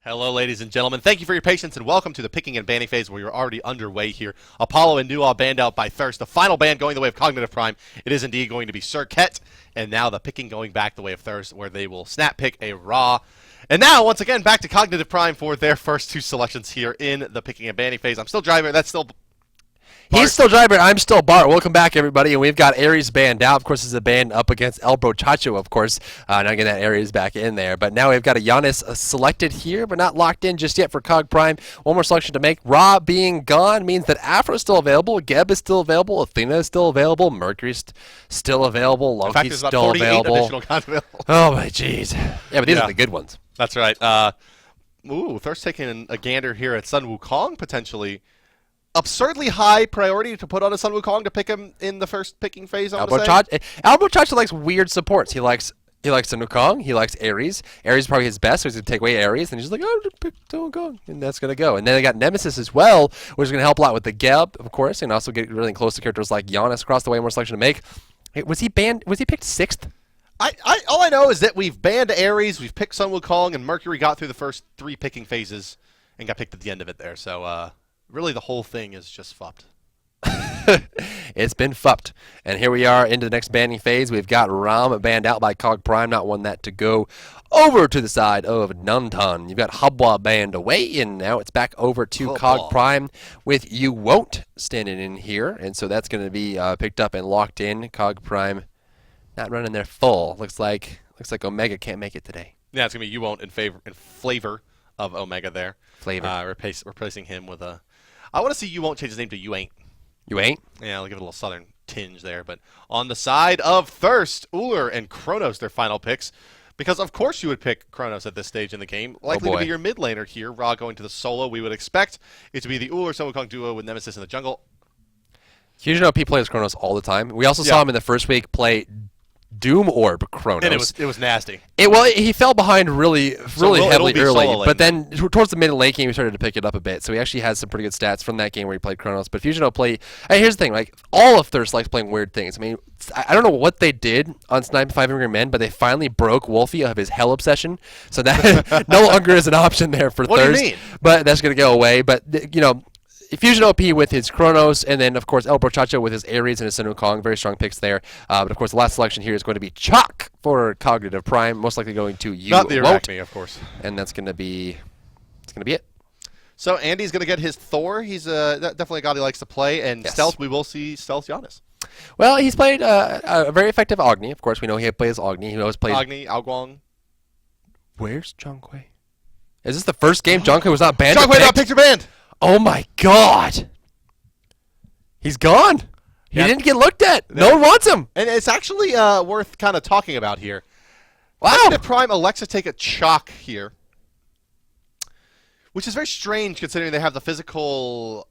Hello, ladies and gentlemen. Thank you for your patience and welcome to the picking and banning phase where you're already underway here. Apollo and Nuaw banned out by Thurst. The final ban going the way of Cognitive Prime. It is indeed going to be Circuit. And now the picking going back the way of Thurst where they will snap pick a Raw. And now, once again, back to Cognitive Prime for their first two selections here in the picking and banning phase. I'm still driving. That's still... Bart. He's still driving. I'm still Bart. Welcome back, everybody. And we've got hi-rez banned out. Of course, this is a ban up against El Brochacho, of course. Not getting that hi-rez back in there. But now we've got a hi-rez selected here, but not locked in just yet for Cog Prime. One more selection to make. Ra being gone means that Afro is still available. Geb is still available. Athena is still available. Mercury's still available. Loki's still available. Oh, my jeez. Yeah, but these are the good ones. That's right. Thirst taking a gander here at Sun Wukong, potentially. Absurdly high priority to put on a Sun Wukong to pick him in the first picking phase. El Brochacho likes weird supports. He likes Sun Wukong. He likes hi-rez. hi-rez is probably his best, so he's going to take away hi-rez. And he's just like, oh, just pick Sun Wukong. And that's going to go. And then they got Nemesis as well, which is going to help a lot with the Geb, of course, and also get really close to characters like Giannis across the way. More selection to make. Hey, was he banned? Was he picked 6th? All I know is that we've banned hi-rez, we've picked Sun Wukong, and Mercury got through the first 3 picking phases and got picked at the end of it there. So, really, the whole thing is just fucked. It's been fucked. And here we are into the next banning phase. We've got Ram banned out by Cog Prime, not one that to go over to the side of Nuntan. You've got Hubwa banned away, and now it's back over to Cog Prime with You Won't standing in here. And so that's going to be picked up and locked in. Cog Prime not running their full. Looks like Omega can't make it today. Yeah, it's going to be You Won't in flavor of Omega there. Flavor. Replacing him with a... I want to see You Won't change his name to You Ain't. You Ain't? Yeah, I'll give it a little southern tinge there. But on the side of Thurst, Ullr and Kronos, their final picks. Because, of course, you would pick Kronos at this stage in the game. Likely to be your mid laner here. Ra going to the solo. We would expect it to be the Ullr Sun Wukong duo with Nemesis in the jungle. Fusion OP plays Kronos all the time. We also saw him in the first week play Doom Orb Kronos. And it was nasty. He fell behind really heavily early, but then towards the mid and late game, he started to pick it up a bit. So he actually has some pretty good stats from that game where he played Kronos. But Fusion play. Hey, here's the thing: like all of Thirst likes playing weird things. I mean, I don't know what they did on Snipe 5 Angry Men, but they finally broke Wolfie of his hell obsession. So that no longer is an option there for Thirst. What do you mean? But that's gonna go away. But you know. Fusion OP with his Kronos, and then, of course, El Brochacho with his hi-rez and his Sun Wukong. Very strong picks there. But, of course, the last selection here is going to be Chalk for Cognitive Prime, most likely going to You Not the Won't. Arachne, of course. And that's going to be it. So Andy's going to get his Thor. He's definitely a god he likes to play. And Stealth, we will see Stealth Giannis. Well, he's played a very effective Agni. Of course, we know he plays Agni. He always plays Agni, Aoguang. Where's Zhonghui? Is this the first game Zhonghui was not banned? Zhonghui not picked or banned! Oh my God! He's gone. He didn't get looked at. No one wants him. And it's actually worth kind of talking about here. Wow. The Prime elects to take a Chalk here, which is very strange considering they have the physical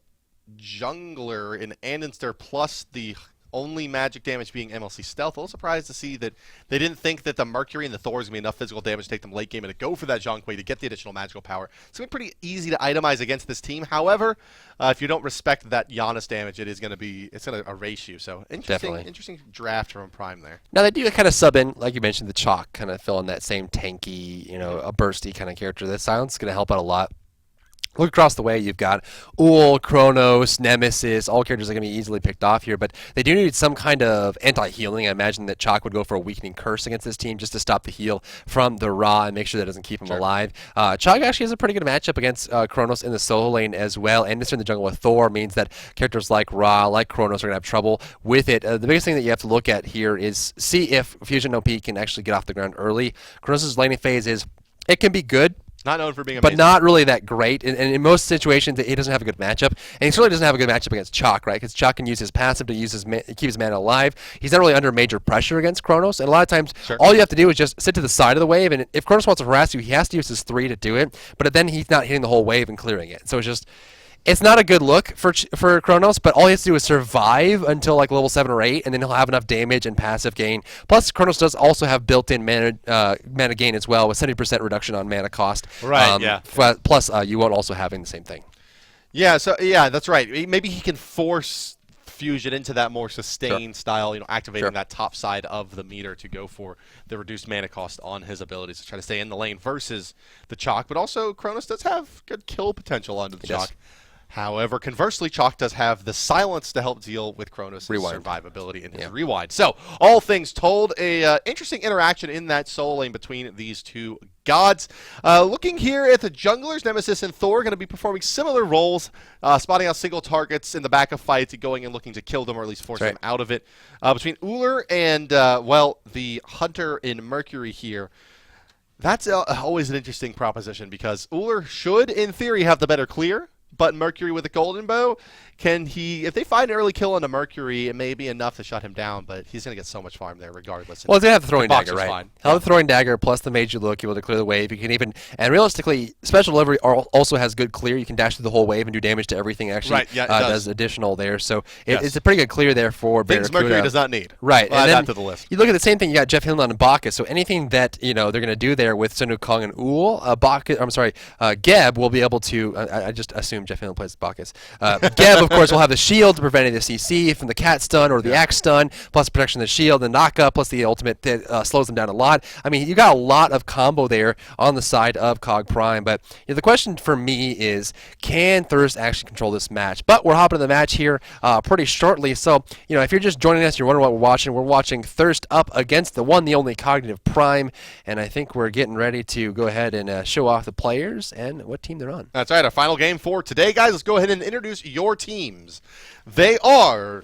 jungler in Andinster plus the only magic damage being MLC Stealth. A little surprised to see that they didn't think that the Mercury and the Thor is going to be enough physical damage to take them late game and to go for that Zhonghui to get the additional magical power. It's going to be pretty easy to itemize against this team. However, if you don't respect that Giannis damage, it's going to erase you. So interesting draft from Prime there. Now they do kind of sub in, like you mentioned, the Chalk, kind of fill in that same tanky, a bursty kind of character. This silence going to help out a lot. Look across the way, you've got Ull, Kronos, Nemesis, all characters are going to be easily picked off here, but they do need some kind of anti-healing. I imagine that Chalk would go for a weakening curse against this team just to stop the heal from the Ra and make sure that doesn't keep him alive. Chalk actually has a pretty good matchup against Kronos in the solo lane as well, and this in the jungle with Thor means that characters like Ra, like Kronos are going to have trouble with it. The biggest thing that you have to look at here is see if Fusion OP can actually get off the ground early. Kronos' laning phase it can be good, not known for being amazing. But not really that great. And in most situations, he doesn't have a good matchup. And he certainly doesn't have a good matchup against Chalk, right? Because Chalk can use his passive to keep his mana alive. He's not really under major pressure against Kronos. And a lot of times, all you have to do is just sit to the side of the wave. And if Kronos wants to harass you, he has to use his 3 to do it. But then he's not hitting the whole wave and clearing it. So it's not a good look for Kronos, but all he has to do is survive until like level 7 or 8, and then he'll have enough damage and passive gain. Plus, Kronos does also have built-in mana gain as well, with 70% reduction on mana cost. Right, Plus, you won't also having the same thing. Yeah, that's right. Maybe he can force fusion into that more sustained style, activating Sure. that top side of the meter to go for the reduced mana cost on his abilities to try to stay in the lane versus the Chalk. But also, Kronos does have good kill potential onto the He does. Chalk. However, conversely, Chalk does have the silence to help deal with Kronos' Rewind. survivability and his Yeah. rewind. So, all things told, a interesting interaction in that soul lane between these two gods. Looking here at the junglers, Nemesis and Thor going to be performing similar roles, spotting out single targets in the back of fights, going and looking to kill them or at least force That's them out of it. Between Uller and, the Hunter in Mercury here, that's always an interesting proposition because Uller should, in theory, have the better clear. But Mercury with a golden bow, if they find an early kill on a Mercury, it may be enough to shut him down, but he's going to get so much farm there regardless. Well, he's going to have the throwing dagger, Boxer's right? fine. He'll have the throwing dagger plus the mage look, able to clear the wave. You can even, and realistically, special delivery also has good clear. You can dash through the whole wave and do damage to everything. Actually, Right, yeah, it does additional there. So Yes. it's a pretty good clear there for Things Barracuda. Mercury does not need. Right, We'll add and then that to the list. you look at the same thing. You got Jeff Hinland and Bacchus. So anything that they're going to do there with Sun Wukong and Uul, Geb will be able to. I just assume Jeff Hinland plays Bacchus. Geb, of course, will have the shield to prevent any of the CC from the cat stun or the axe stun, plus protection of the shield, the knockup, plus the ultimate that slows them down a lot. I mean, you got a lot of combo there on the side of Cog Prime. But the question for me is, can Thurst actually control this match? But we're hopping to the match here pretty shortly. So, if you're just joining us, you're wondering what we're watching Thurst up against the one, the only Cognitive Prime. And I think we're getting ready to go ahead and show off the players and what team they're on. That's right, our final game for today, guys. Let's go ahead and introduce your teams. They are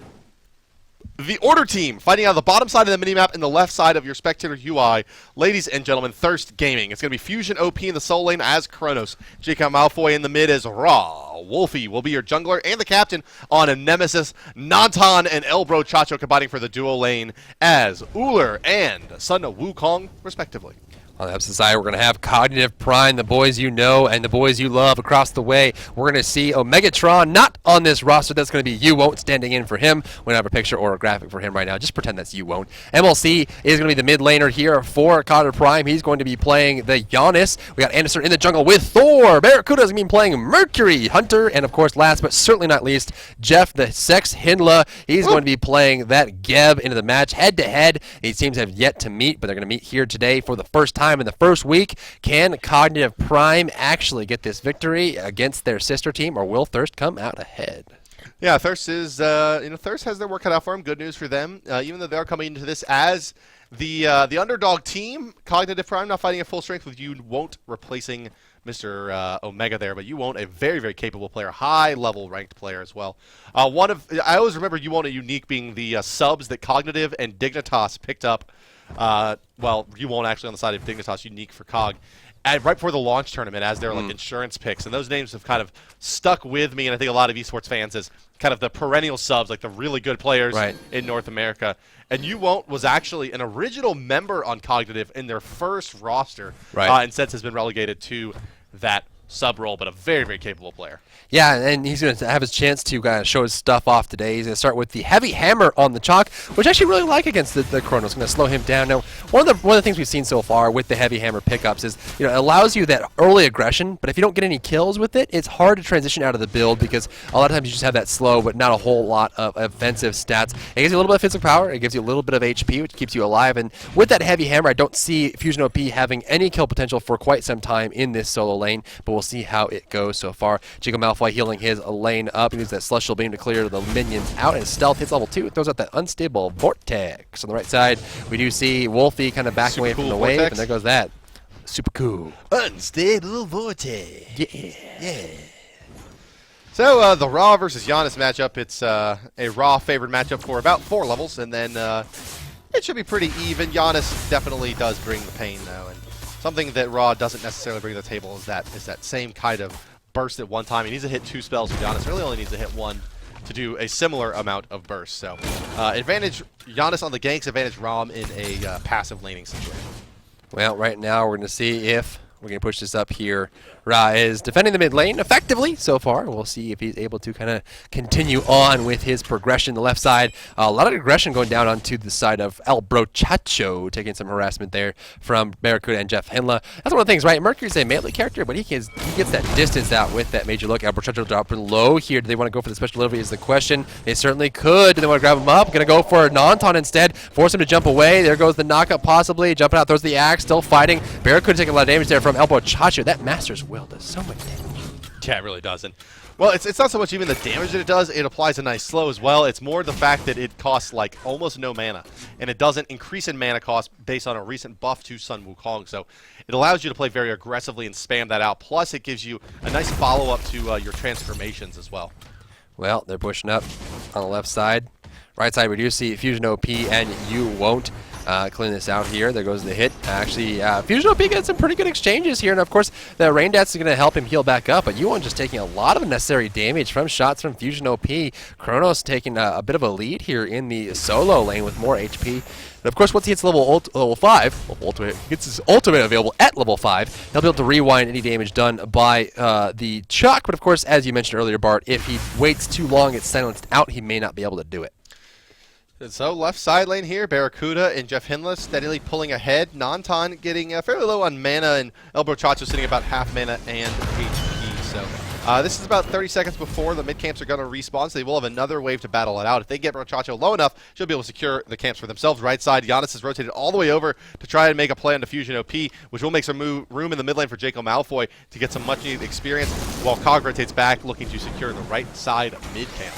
the Order team, fighting on the bottom side of the minimap and the left side of your spectator UI. Ladies and gentlemen, Thurst Gaming. It's going to be Fusion OP in the soul lane as Kronos. Jacob Malfoy in the mid as Raw. Wolfie will be your jungler and the captain on a Nemesis. Nantan and Elbro Chacho combining for the duo lane as Uller and Sun Wukong, respectively. On the opposite side, we're going to have Cognitive Prime, the boys you know and the boys you love across the way. We're going to see Omegatron, not on this roster. That's going to be You Won't standing in for him. We don't have a picture or a graphic for him right now. Just pretend that's You Won't. MLC is going to be the mid laner here for Cognitive Prime. He's going to be playing the Giannis. We got Anderson in the jungle with Thor. Barracuda is going to be playing Mercury, Hunter, and of course, last but certainly not least, Jeff the Sex Hindla. He's going to be playing that Geb into the match head-to-head. These teams have yet to meet, but they're going to meet here today for the first time in the first week. Can Cognitive Prime actually get this victory against their sister team, or will Thurst come out ahead? Yeah, Thurst is, Thurst has their work cut out for him. Good news for them. Even though they're coming into this as the underdog team, Cognitive Prime not fighting at full strength with You Won't replacing Mr. Omega there, but You Won't, a very, very capable player, high-level ranked player as well. I always remember You Won't a unique being the subs that Cognitive and Dignitas picked up. You Won't actually on the side of Dignitas, unique for Cog. Right before the launch tournament as their insurance picks, and those names have kind of stuck with me, and I think a lot of esports fans as kind of the perennial subs, like the really good players in North America. And You Won't was actually an original member on Cognitive in their first roster, and since has been relegated to that sub role, but a very, very capable player. Yeah, and he's going to have his chance to show his stuff off today. He's going to start with the Heavy Hammer on the Chalk, which I actually really like against the Kronos. Going to slow him down. Now, one of the things we've seen so far with the Heavy Hammer pickups is, it allows you that early aggression, but if you don't get any kills with it, it's hard to transition out of the build because a lot of times you just have that slow, but not a whole lot of offensive stats. It gives you a little bit of physical power. It gives you a little bit of HP, which keeps you alive. And with that Heavy Hammer, I don't see Fusion OP having any kill potential for quite some time in this solo lane, but we'll see how it goes so far. Jacob Malfoy healing his lane up. He uses that Celestial Beam to clear the minions out, and Stealth hits level 2. It throws out that Unstable Vortex. On the right side, we do see Wolfie kind of backing away from the wave, and there goes that. Super cool. Unstable Vortex. Yeah. So, the Raw versus Giannis matchup, it's a Raw favored matchup for about 4 levels, and then it should be pretty even. Giannis definitely does bring the pain, though, and something that Raw doesn't necessarily bring to the table is that same kind of burst at one time. He needs to hit 2 spells with Giannis. Really only needs to hit 1 to do a similar amount of burst. So, advantage Giannis on the ganks, advantage Rom in a passive laning situation. Well, right now we're going to see if We're going to push this up here. Ra is defending the mid lane effectively so far. We'll see if he's able to kind of continue on with his progression. The left side, a lot of aggression going down onto the side of El Brochacho, taking some harassment there from Barracuda and Jeff Hinla. That's one of the things, right? Mercury's a melee character, but he gets that distance out with that major look. El Brochacho dropping low here. Do they want to go for the special delivery is the question. They certainly could. Do they want to grab him up? Going to go for Nanton instead. Force him to jump away. There goes the knockup possibly. Jumping out, throws the axe. Still fighting. Barracuda taking a lot of damage there from El Brochacho. That Master's Will does so much damage. Yeah, it really doesn't. Well, it's not so much even the damage that it does. It applies a nice slow as well. It's more the fact that it costs like almost no mana, and it doesn't increase in mana cost based on a recent buff to Sun Wukong. So it allows you to play very aggressively and spam that out. Plus, it gives you a nice follow-up to your transformations as well. Well, they're pushing up on the left side. Right side, we do see Fusion OP, and you won't. Clean this out here. There goes the hit. Actually, Fusion OP gets some pretty good exchanges here, and of course, the Rain Dance is going to help him heal back up, but you won't just taking a lot of unnecessary damage from shots from Fusion OP. Kronos taking a bit of a lead here in the solo lane with more HP. And of course, once he hits level 5, ultimate, he gets his ultimate available at level 5, he'll be able to rewind any damage done by the Chuck. But of course, as you mentioned earlier, Bart, if he waits too long, it's silenced out, he may not be able to do it. And so left side lane here, Barracuda and Jeff Hinla steadily pulling ahead. Nanton getting fairly low on mana, and El Brochacho sitting about half mana and HP. So this is about 30 seconds before the mid camps are going to respawn, so they will have another wave to battle it out. If they get Brochacho low enough, she'll be able to secure the camps for themselves. Right side, Giannis is rotated all the way over to try and make a play on Diffusion OP, which will make some room in the mid lane for Jacob Malfoy to get some much needed experience, while Cog rotates back looking to secure the right side of mid camp.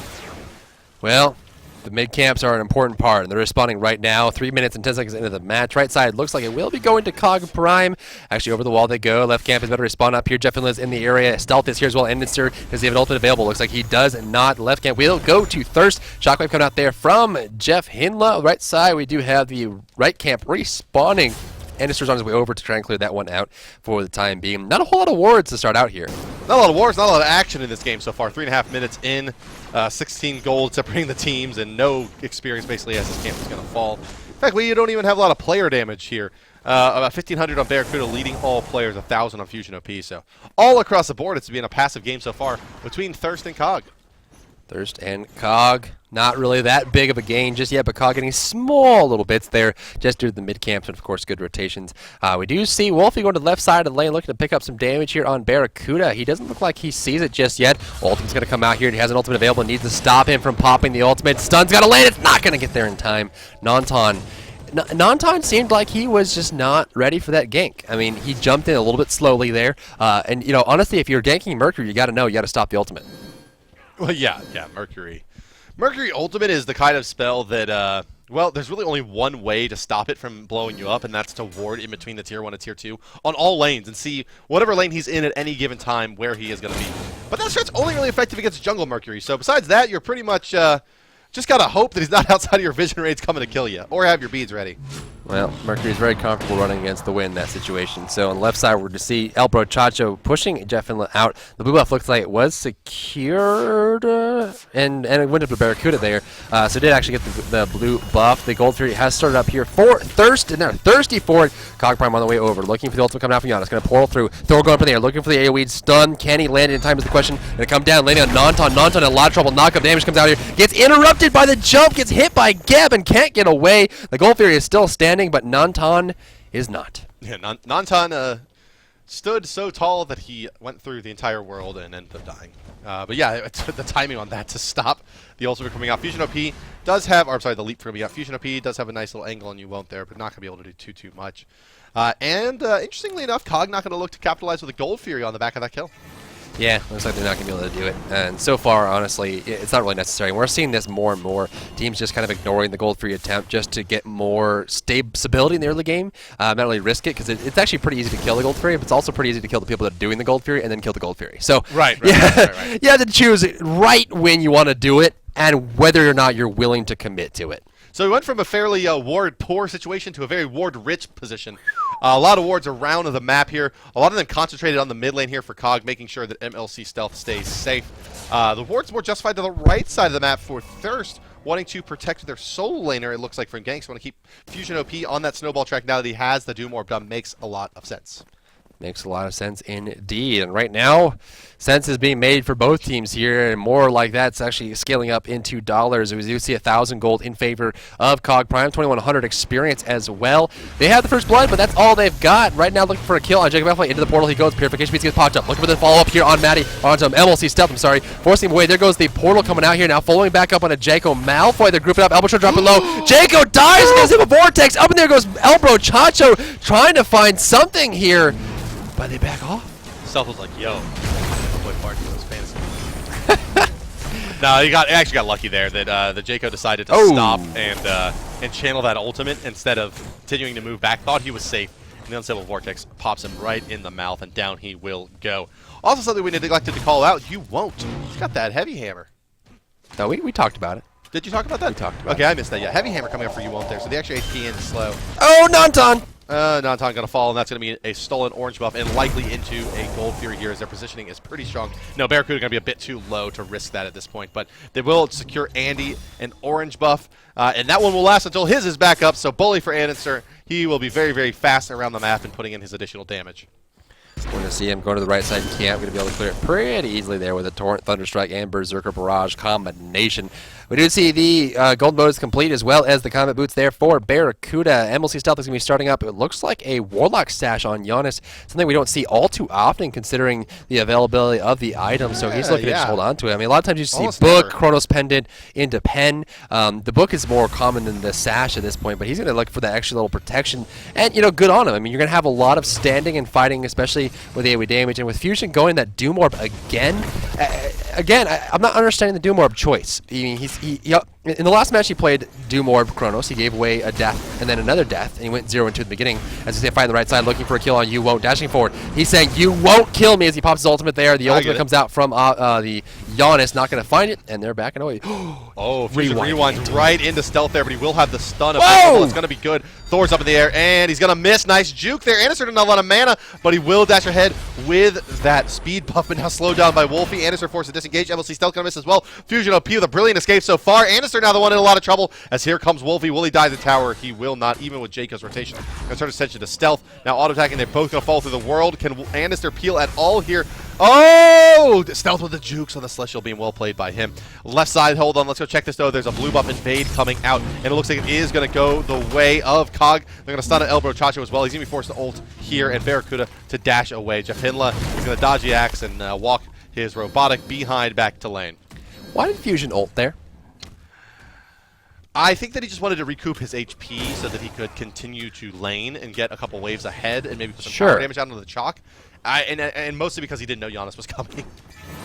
Well, the mid camps are an important part, and they're responding right now. 3 minutes and 10 seconds into the match. Right side looks like it will be going to Cog Prime. Actually, over the wall they go. Left camp is better to respond up here. Jeff Hinla is in the area. Stealth is here as well. Enminster, does he have an ultimate available? Looks like he does not. Left camp will go to Thurst. Shockwave coming out there from Jeff Hinla. Right side, we do have the right camp respawning. Enminster's on his way over to try and clear that one out for the time being. Not a whole lot of wards to start out here. Not a lot of wars, not a lot of action in this game so far. 3.5 minutes in, 16 gold separating the teams, and no experience basically as this camp is going to fall. In fact, we don't even have a lot of player damage here. About 1,500 on Barracuda, leading all players, 1,000 on Fusion OP. So all across the board, it's been a passive game so far between Thurst and Cog. Thirst and Cog, not really that big of a gain just yet, but Cog getting small little bits there just due to the mid camps and of course good rotations. We do see Wolfie going to the left side of the lane looking to pick up some damage here on Barracuda. He doesn't look like he sees it just yet. Ultimate's going to come out here. He has an ultimate available, needs to stop him from popping the ultimate. Stun's got to land. It's not going to get there in time. Nanton seemed like he was just not ready for that gank. I mean, he jumped in a little bit slowly there. And, you know, honestly, if you're ganking Mercury, you got to know you got to stop the ultimate. Well, yeah, Mercury. Mercury Ultimate is the kind of spell that, well, there's really only one way to stop it from blowing you up, and that's to ward in between the Tier 1 and Tier 2 on all lanes and see whatever lane he's in at any given time where he is going to be. But that strat's only really effective against Jungle Mercury, so besides that, you're pretty much just got to hope that he's not outside of your vision range coming to kill you, or have your beads ready. Well, Mercury's very comfortable running against the wind in that situation. So on the left side, we're to see El Brochacho pushing Jeff Hinla out. The blue buff looks like it was secured, and it went up to Barracuda there. So it did actually get the blue buff. The Gold Fury has started up here for Thirst, and they're thirsty for it. Cog Prime on the way over, looking for the ultimate coming out from Giannis. Going to portal through. Thor going up in the air, looking for the AoE stun. Can he land it in time is the question. Going to come down, landing on Nanton. Nanton in a lot of trouble. Knockup damage comes out here. Gets interrupted by the jump, gets hit by Geb and can't get away. The Gold Fury is still standing, but Nanton is not. Yeah, Nanton stood so tall that he went through the entire world and ended up dying. But yeah, it's the timing on that to stop the ultimate coming out. Fusion OP does have, or I'm sorry, the leap coming out. Fusion OP does have a nice little angle, and you won't there, but not going to be able to do too much. Interestingly enough, Cog not going to look to capitalize with a Gold Fury on the back of that kill. Yeah, looks like they're not going to be able to do it. And so far, honestly, it's not really necessary. We're seeing this more and more. Teams just kind of ignoring the Gold Fury attempt just to get more stability in the early game. Not really risk it, because it's actually pretty easy to kill the Gold Fury, but it's also pretty easy to kill the people that are doing the Gold Fury and then kill the Gold Fury. So right. You have to choose right when you want to do it and whether or not you're willing to commit to it. So we went from a fairly ward-poor situation to a very ward-rich position. A lot of wards around the map here. A lot of them concentrated on the mid lane here for Cog, making sure that MLC Stealth stays safe. The wards more justified to the right side of the map for Thurst, wanting to protect their solo laner, it looks like, from ganks. Want to keep Fusion OP on that snowball track now that he has the Doom Orb done. Makes a lot of sense. Makes a lot of sense indeed. And right now, sense is being made for both teams here, and more like that's actually scaling up into dollars. We do see 1,000 gold in favor of COG Prime, 2,100 experience as well. They have the first blood, but that's all they've got. Right now, looking for a kill on Jacob Malfoy. Into the portal he goes. Purification beats gets popped up. Looking for the follow-up here on Maddie. Onto MLC Stealth, I'm sorry. Forcing him away. There goes the portal coming out here now. Following back up on a Jaco Malfoy. They're grouping up. Elbow dropping low. Jaco dies against him a vortex. Up in there goes Elbro Chacho trying to find something here. But they back off. Stealth was like, yo, boy, Park was fantasy. No, he actually got lucky there that the Jaco decided to stop and channel that ultimate instead of continuing to move back. Thought he was safe, and the Unstable Vortex pops him right in the mouth, and down he will go. Also, something we neglected to call out: you won't. He's got that heavy hammer. No, we talked about it. Did you talk about that? We talked about it. Okay, I missed that. Yeah, heavy hammer coming up for you won't there. So the extra HP in is slow. Oh, Nanton! Nanton going to fall, and that's going to be a stolen orange buff and likely into a gold fury here as their positioning is pretty strong. No, Barracuda going to be a bit too low to risk that at this point, but they will secure Andy an orange buff, and that one will last until his is back up, so bully for Annister. He will be very, very fast around the map and putting in his additional damage. We're going to see him going to the right side camp. Going to be able to clear it pretty easily there with a Torrent, Thunderstrike, and Berserker Barrage combination. We do see the gold mode is complete as well as the combat boots there for Barracuda. MLC Stealth is going to be starting up. It looks like a Warlock stash on Giannis, something we don't see all too often considering the availability of the item, so he's looking to just hold on to it. I mean, a lot of times you see Almost Book, never. Chronos Pendant into Pen. The Book is more common than the sash at this point, but he's going to look for that extra little protection, and, you know, good on him. I mean, you're going to have a lot of standing and fighting, especially with AoE damage, and with Fusion going that Doom Orb again. I'm not understanding the Doom Orb choice. I mean, in the last match he played Doom Orb Chronos, he gave away a death and then another death, and he went 0 and 2 at the beginning. As he find the right side, looking for a kill on You Won't, dashing forward. He's saying, you won't kill me, as he pops his ultimate there. The ultimate comes out from the Giannis, not going to find it, and they're backing away. Oh, Fusion rewinds right into Stealth there, but he will have the stun of Whoa! It's going to be good. Thor's up in the air, and he's going to miss. Nice juke there. Anderson doesn't have a lot of mana, but he will dash ahead with that speed buff, but now slowed down by Wolfie. Anderson forced to disengage. MLC Stealth going to miss as well. Fusion OP with a brilliant escape so far. Anderson now the one in a lot of trouble, as here comes Wolfie. Will he die the tower? He will not, even with Jaco's rotation. Going to turn his attention to Stealth. Now auto-attacking. They're both going to fall through the world. Can Anderson peel at all here? Oh! Stealth with the jukes on the Celestial Beam. Well played by him. Left side, hold on. Let's go check this, though. There's a blue buff invade coming out, and it looks like it is going to go the way of COG. They're going to stun at Elbow Chacho as well. He's going to be forced to ult here, and Barracuda to dash away. Jaffinla is going to dodge the axe and walk his robotic behind back to lane. Why did Fusion ult there? I think that he just wanted to recoup his HP so that he could continue to lane and get a couple waves ahead and maybe put some power damage out into the chalk. And mostly because he didn't know Giannis was coming.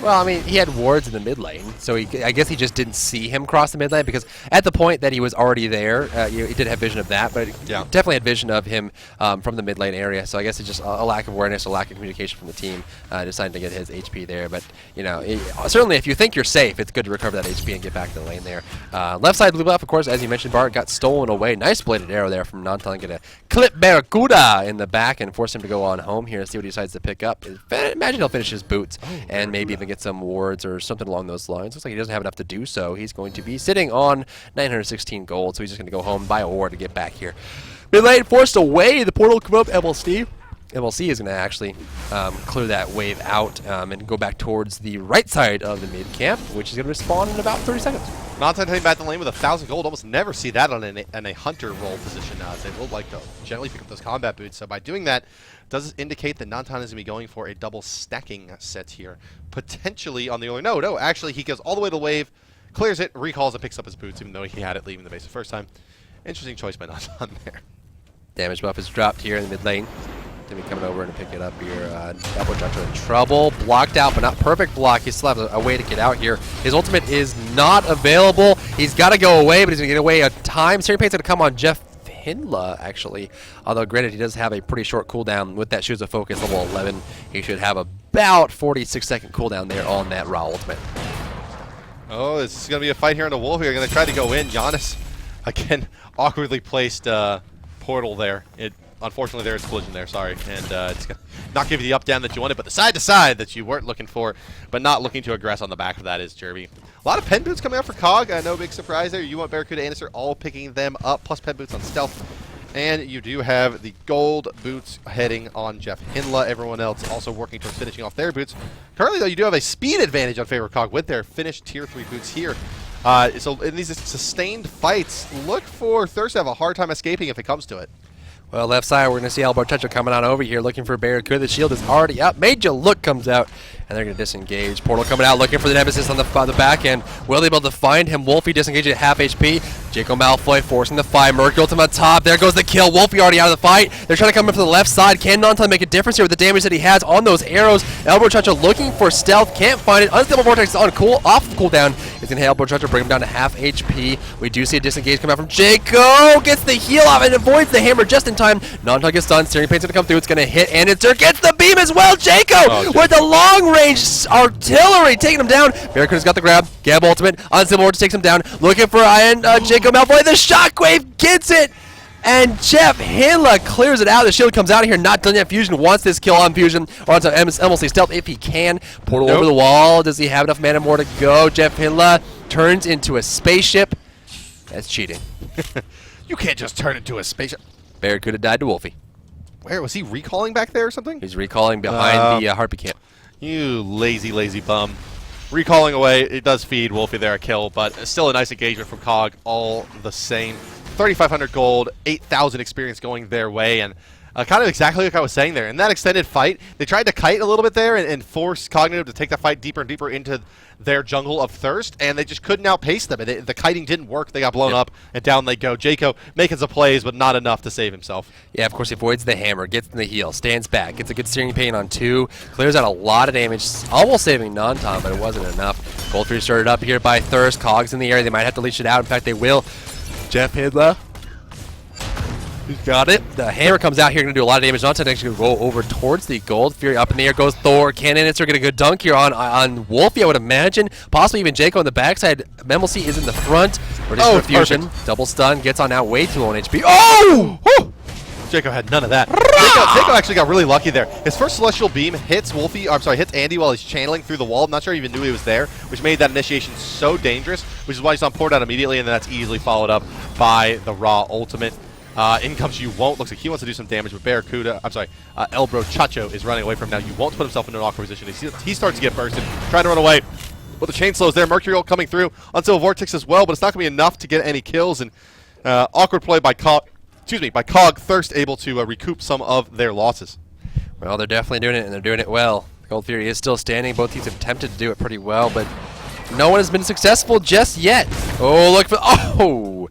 Well, I mean, he had wards in the mid lane, so I guess he just didn't see him cross the mid lane, because at the point that he was already there, he did have vision of that, but definitely had vision of him from the mid lane area. So I guess it's just a lack of awareness, a lack of communication from the team, deciding to get his HP there. But, you know, certainly if you think you're safe, it's good to recover that HP and get back to the lane there. Left side blue buff, of course, as you mentioned, Bart got stolen away. Nice bladed arrow there from Nantan. Going to clip Barracuda in the back and force him to go on home here and see what he decides to pick up. Imagine he'll finish his boots and maybe even get some wards or something along those lines. Looks like he doesn't have enough to do so. He's going to be sitting on 916 gold, so he's just going to go home, buy a ward to get back here. Mid lane forced away. The portal come up. MLC is going to actually clear that wave out and go back towards the right side of the mid camp, which is going to respawn in about 30 seconds. Nantan heading back to the lane with 1,000 gold. Almost never see that on a hunter role position now, as they will like to generally pick up those combat boots. So by doing that, does indicate that Nantan is going to be going for a double stacking set here. Potentially on the early. No, actually he goes all the way to the wave, clears it, recalls, and picks up his boots, even though he had it leaving the base the first time. Interesting choice by Nantan there. Damage buff is dropped here in the mid lane. Going to be coming over and pick it up here. Double Chacho in trouble. Blocked out, but not perfect block. He still has a way to get out here. His ultimate is not available. He's got to go away, but he's going to get away a time. Searing Pain's going to come on Jeff Hindla, actually. Although, granted, he does have a pretty short cooldown with that Shoes of Focus, level 11. He should have about 46-second cooldown there on that Raw ultimate. Oh, this is going to be a fight here on the Wolf. We're going to try to go in. Giannis, again, awkwardly placed portal there. Unfortunately, there is collision there, sorry. And it's going to not give you the up-down that you wanted, but the side-to-side that you weren't looking for, but not looking to aggress on the back of that is Jerby. A lot of pen boots coming out for COG. No big surprise there. You want Barracuda and Annister all picking them up, plus pen boots on Stealth. And you do have the gold boots heading on Jeff Hinla. Everyone else also working towards finishing off their boots. Currently, though, you do have a speed advantage on favor of Cog with their finished Tier 3 boots here. So in these sustained fights, look for Thurst to have a hard time escaping if it comes to it. Well, left side, we're going to see Elbow Tetra coming on over here, looking for Barracuda. The shield is already up. Major Look comes out, and they're going to disengage. Portal coming out, looking for the Nemesis on the back end. Will they be able to find him? Wolfie disengaging at half HP. Jaco Malfoy forcing the fight. Mercury ultimate on top. There goes the kill. Wolfie already out of the fight. They're trying to come in from the left side. Can Nanton make a difference here with the damage that he has on those arrows? Elbow Tetra looking for stealth. Can't find it. Unstable Vortex on off cooldown. Is going to Elbow Tetra bring him down to half HP. We do see a disengage come out from Jaco. Gets the heal off and avoids the hammer just in time. Nanton gets stunned. Steering Pain's going to come through. It's going to hit, and it's gets the beam as well. Jaco with the long range artillery taking him down. Barracuda's got the grab. Gab ultimate. Unstable Vortex takes him down. Looking for Jaco Malfoy. The shockwave gets it. And Jeff Hinla clears it out. The shield comes out of here. Not done yet. Fusion wants this kill on Fusion. Or onto MLC Stealth if he can. Portal over the wall. Does he have enough mana more to go? Jeff Hinla turns into a spaceship. That's cheating. You can't just turn into a spaceship. Barracuda died to Wolfie. Where was he recalling back there or something? He's recalling behind the Harpy camp. You lazy, lazy bum. Recalling away, it does feed Wolfie there a kill, but still a nice engagement from Cog all the same. 3,500 gold, 8,000 experience going their way, and kind of exactly like I was saying there. In that extended fight, they tried to kite a little bit there and force Cognitive to take that fight deeper and deeper into their jungle of Thirst, and they just couldn't outpace them. The kiting didn't work. They got blown up, and down they go. Jaco making some plays, but not enough to save himself. Yeah, of course, he avoids the hammer, gets in the heal, stands back, gets a good steering pain on 2, clears out a lot of damage, almost saving Nanton, but it wasn't enough. Gold 3 started up here by Thirst. Cogs in the area. They might have to leash it out. In fact, they will. Jeff Hinla. He's got it. The hammer comes out here, going to do a lot of damage. Nanton actually going to go over towards the gold. Fury up in the air goes Thor. Cannonister get a good dunk here on Wolfie, I would imagine. Possibly even Jaco on the backside. Memelsy is in the front. Fusion. Double stun. Gets on out way too low on HP. Oh! Woo! Jaco had none of that. Jaco actually got really lucky there. His first Celestial Beam hits hits Andy while he's channeling through the wall. I'm not sure he even knew he was there, which made that initiation so dangerous, which is why you saw him poured out immediately, and then that's easily followed up by the Raw Ultimate. In comes You Won't. Looks like he wants to do some damage, but Elbro Chacho is running away from now. You Won't put himself in an awkward position. He starts to get bursted, trying to run away. But the chain slows there. Mercurial coming through. Until Vortex as well, but it's not going to be enough to get any kills. And awkward play by Cog. Thirst able to recoup some of their losses. Well, they're definitely doing it, and they're doing it well. Gold Fury is still standing. Both teams have attempted to do it pretty well, but no one has been successful just yet. Oh, look for... Oh!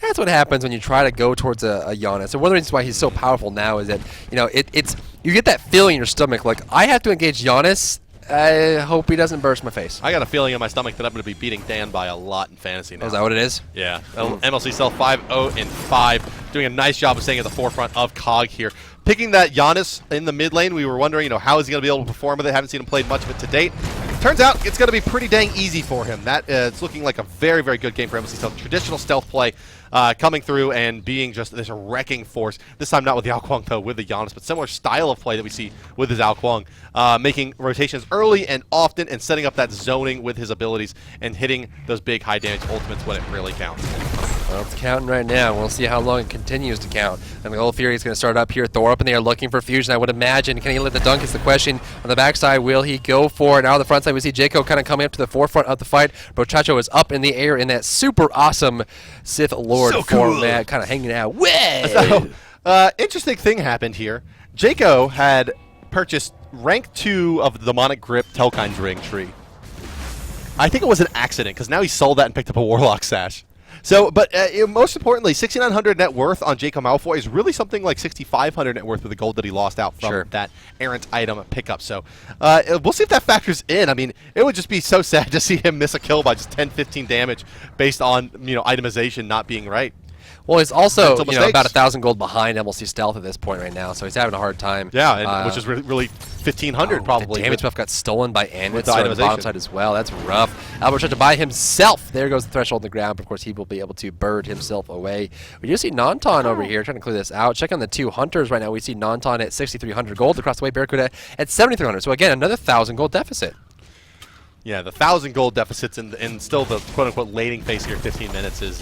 That's what happens when you try to go towards a Giannis. And one of the reasons why he's so powerful now is that, it's you get that feeling in your stomach, like, I have to engage Giannis. I hope he doesn't burst my face. I got a feeling in my stomach that I'm going to be beating Dan by a lot in fantasy now. Oh, is that what it is? Yeah. MLC Stealth 5-0-5. Doing a nice job of staying at the forefront of Cog here. Picking that Giannis in the mid lane, we were wondering, how is he going to be able to perform with it? Haven't seen him played much of it to date. Turns out it's going to be pretty dang easy for him. It's looking like a very, very good game for MLC Stealth. Traditional stealth play coming through and being just this wrecking force. This time not with the Ao Kuang, though, with the Giannis, but similar style of play that we see with his Ao Kuang. Making rotations early and often and setting up that zoning with his abilities and hitting those big high damage ultimates when it really counts. Well, it's counting right now. We'll see how long it continues to count. And the Gold Fury is going to start up here. Thor up in the air looking for Fusion, I would imagine. Can he let the dunk is the question. On the backside, will he go for it? Now on the front side, we see Jaco kind of coming up to the forefront of the fight. Brochacho is up in the air in that super awesome Sith Lord format, kind of hanging out. So, interesting thing happened here. Jaco had purchased rank 2 of the Demonic Grip Telkine's Ring tree. I think it was an accident, because now he sold that and picked up a Warlock Sash. So, but most importantly, 6,900 net worth on Jaco Malfoy is really something like 6,500 net worth with the gold that he lost out from that errant item pickup. So, we'll see if that factors in. I mean, it would just be so sad to see him miss a kill by just 10, 15 damage based on, itemization not being right. Well, he's also about 1,000 gold behind MLC Stealth at this point right now, so he's having a hard time. Yeah, and, which is really 1,500 probably. The damage buff got stolen by Anwitz on the bottom side as well. That's rough. Albert tried to buy himself. There goes the threshold on the ground, but of course he will be able to bird himself away. We do see Nanton over here trying to clear this out. Check on the 2 hunters right now. We see Nanton at 6,300 gold across the way, Barracuda at 7,300. So again, another 1,000 gold deficit. Yeah, the 1,000 gold deficits and still the quote-unquote laning phase here, 15 minutes is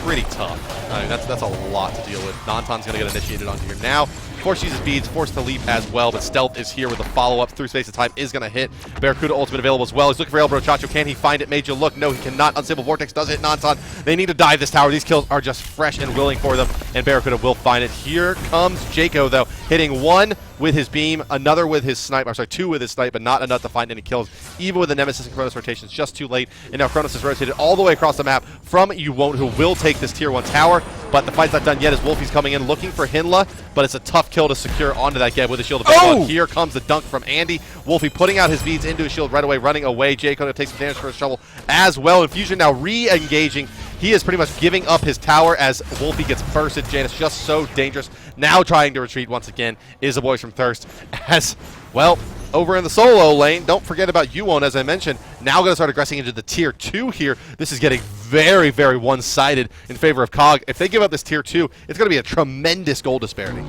pretty tough. I mean, that's a lot to deal with. Nantan's going to get initiated onto here now. Forced to use his beads, forced to leap as well, but Stealth is here with a follow-up through space of time is going to hit. Barracuda ultimate available as well. He's looking for El Brochacho. Can he find it? Major look. No, he cannot. Unstable Vortex does hit Nantan. They need to dive this tower. These kills are just fresh and willing for them, and Barracuda will find it. Here comes Jaco, though, hitting one with his beam, another with his snipe, or sorry, two with his snipe, but not enough to find any kills. Even with the Nemesis and Kronos rotations, just too late. And now Kronos is rotated all the way across the map from You Won't, who will take this tier 1 tower. But the fight's not done yet as Wolfie's coming in looking for Hinla, but it's a tough kill to secure onto that Geb with a shield of Babylon. Here comes the dunk from Andy. Wolfie putting out his beads into his shield right away, running away. Jaco going to take some damage for his trouble as well. Infusion now re-engaging. He is pretty much giving up his tower as Wolfie gets bursted. Janus just so dangerous. Now trying to retreat once again is the boys from Thurst. As, well, over in the solo lane, don't forget about Yuwon, as I mentioned. Now going to start aggressing into the tier 2 here. This is getting very, very one-sided in favor of COG. If they give up this tier 2, it's going to be a tremendous goal disparity.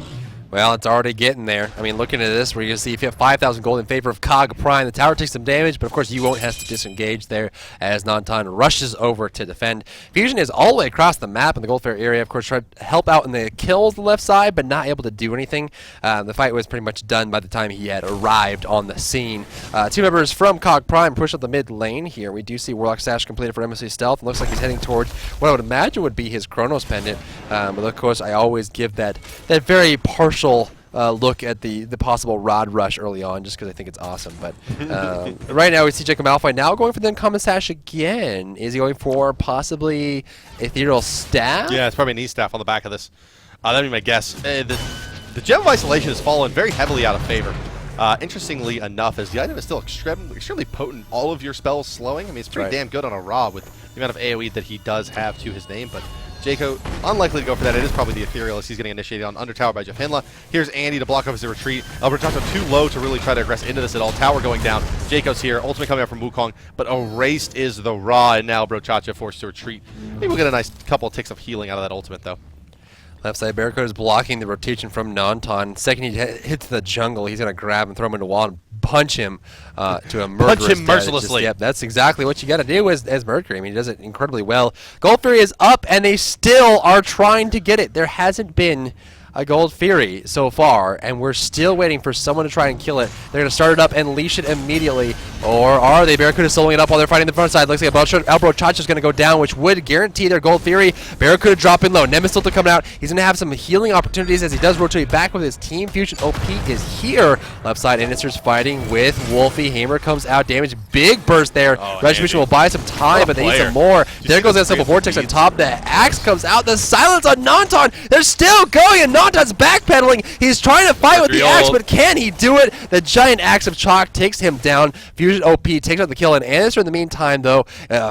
Well, it's already getting there. I mean, looking at this, we're going to see if you have 5,000 gold in favor of COG Prime. The tower takes some damage, but of course you won't have to disengage there as Nantan rushes over to defend. Fusion is all the way across the map in the Gold Fair area. Of course, tried to help out in the kills the left side, but not able to do anything. The fight was pretty much done by the time he had arrived on the scene. Two members from COG Prime push up the mid lane here. We do see Warlock Sash completed for MSC Stealth. It looks like he's heading towards what I would imagine would be his Chronos Pendant. But of course, I always give that very partial look at the possible Rod Rush early on, just because I think it's awesome. But right now we see Jacob Malfoy now going for the Uncommon Sash again. Is he going for possibly Ethereal Staff? Yeah, it's probably an E-Staff on the back of this. That'd be my guess. The Gem of Isolation has fallen very heavily out of favor. Interestingly enough, as the item is still extremely potent, all of your spells slowing. I mean, it's pretty damn good on a Ra with the amount of AoE that he does have to his name, but Jaco, unlikely to go for that. It is probably the Ethereal as he's getting initiated on Under Tower by Jeff Hinla. Here's Andy to block up his retreat. El Brochacho too low to really try to aggress into this at all. Tower going down. Jaco's here. Ultimate coming out from Wukong, but erased is the Ra, and now Brochacho forced to retreat. Maybe we'll get a nice couple of ticks of healing out of that ultimate, though. Left side, Barracuda is blocking the rotation from Nantan. Second he hits the jungle, he's going to grab him, throw him into a wall, and punch him to a murderous Punch him mercilessly. Yep, that's exactly what you got to do as Mercury. I mean, he does it incredibly well. Gold Fury is up, and they still are trying to get it. There hasn't been a Gold Fury so far, and we're still waiting for someone to try and kill it. They're going to start it up and leash it immediately, or are they? Barracuda soloing it up while they're fighting the front side. Looks like El Brochacho is going to go down, which would guarantee their Gold Fury. Barracuda dropping low. Nemesis still coming out. He's going to have some healing opportunities as he does rotate back with his team. Fusion OP is here. Left side, Innister's fighting with Wolfie. Hammer comes out. Damage. Big burst there. Retribution will buy some time, but they need some more. There goes that Simple Vortex on top. The axe comes out. The silence on Nantan. They're still going, and Nantan's backpedaling. He's trying to fight with the axe, but can he do it? The giant axe of chalk takes him down. Fusion OP takes out the kill, and Annister in the meantime, though,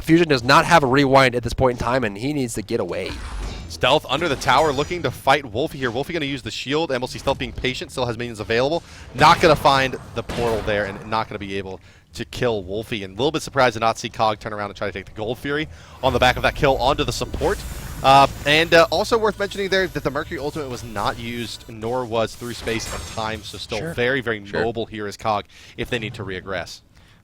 Fusion does not have a rewind at this point in time, and he needs to get away. Stealth under the tower looking to fight Wolfie here. Wolfie going to use the shield. MLC Stealth being patient, still has minions available. Not going to find the portal there and not going to be able to kill Wolfie. And a little bit surprised to not see COG turn around and try to take the Gold Fury on the back of that kill onto the support. Also worth mentioning there that the Mercury Ultimate was not used, nor was through space and time, so still very, very mobile here as COG if they need to reaggress.